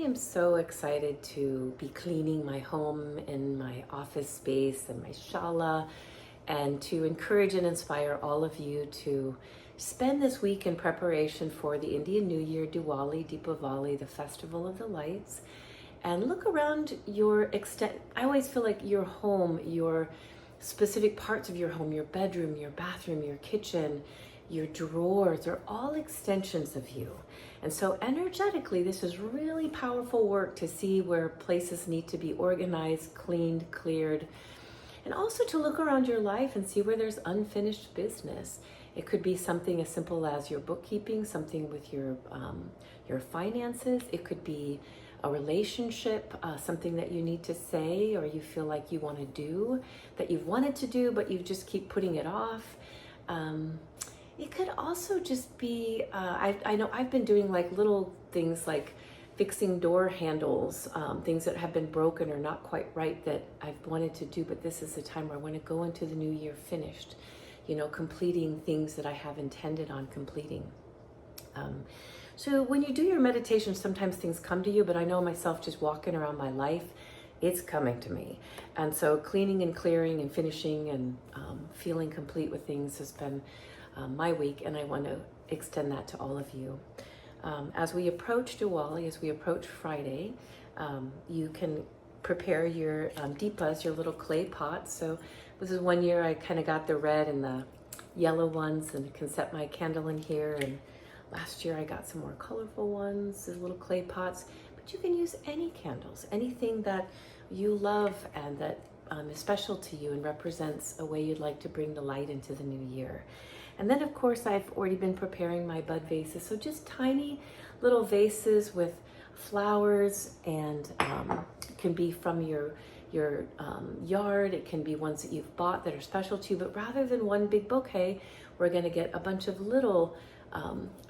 am so excited to be cleaning my home and my office space and my Shala, and to encourage and inspire all of you to spend this week in preparation for the Indian New Year, Diwali, Deepavali, the Festival of the Lights, and look around your extent. I always feel like your home, your specific parts of your home, your bedroom, your bathroom, your kitchen, your drawers are all extensions of you. And so energetically, this is really powerful work to see where places need to be organized, cleaned, cleared, and also to look around your life and see where there's unfinished business. It could be something as simple as your bookkeeping, something with your finances. It could be a relationship, something that you need to say or you feel like you want to do, that you've wanted to do, but you just keep putting it off. It could also just be, I know I've been doing like little things like fixing door handles, things that have been broken or not quite right that I've wanted to do, but this is the time where I want to go into the new year finished, completing things that I have intended on completing. So when you do your meditation, sometimes things come to you, but I know myself just walking around my life, it's coming to me. And so cleaning and clearing and finishing and feeling complete with things has been my week, and I want to extend that to all of you. As we approach Diwali, as we approach Friday, you can prepare your deepas, your little clay pots. So this is one year I kind of got the red and the yellow ones and can set my candle in here. And last year I got some more colorful ones, these little clay pots. But you can use any candles, anything that you love and that is special to you and represents a way you'd like to bring the light into the new year. And then of course I've already been preparing my bud vases. So just tiny little vases with flowers, and it can be from your yard. It can be ones that you've bought that are special to you, but rather than one big bouquet, we're going to get a bunch of little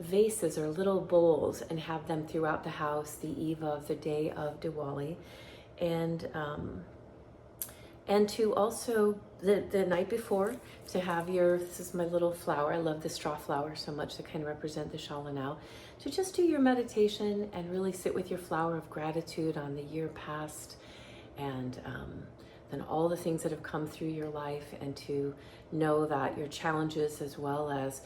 vases or little bowls and have them throughout the house the eve of the day of Diwali. And to also, the night before, to have this is my little flower. I love the straw flower so much, to kind of represent the Shala now. To just do your meditation and really sit with your flower of gratitude on the year past, and then all the things that have come through your life, and to know that your challenges as well as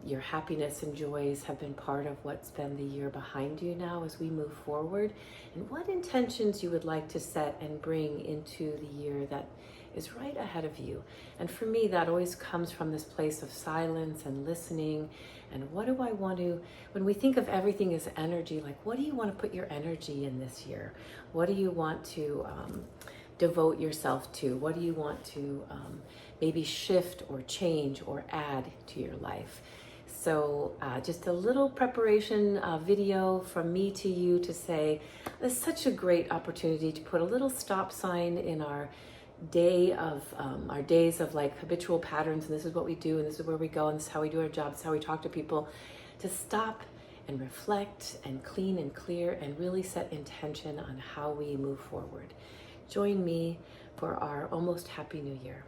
your happiness and joys have been part of what's been the year behind you now as we move forward, and what intentions you would like to set and bring into the year that is right ahead of you. And for me, that always comes from this place of silence and listening. And what do I want to, when we think of everything as energy, like what do you want to put your energy in this year? What do you want to devote yourself to? What do you want to maybe shift or change or add to your life? So just a little preparation video from me to you to say, this is such a great opportunity to put a little stop sign in our days of like habitual patterns, and this is what we do, and this is where we go, and this is how we do our jobs, how we talk to people, to stop and reflect and clean and clear and really set intention on how we move forward. Join me for our almost happy new year.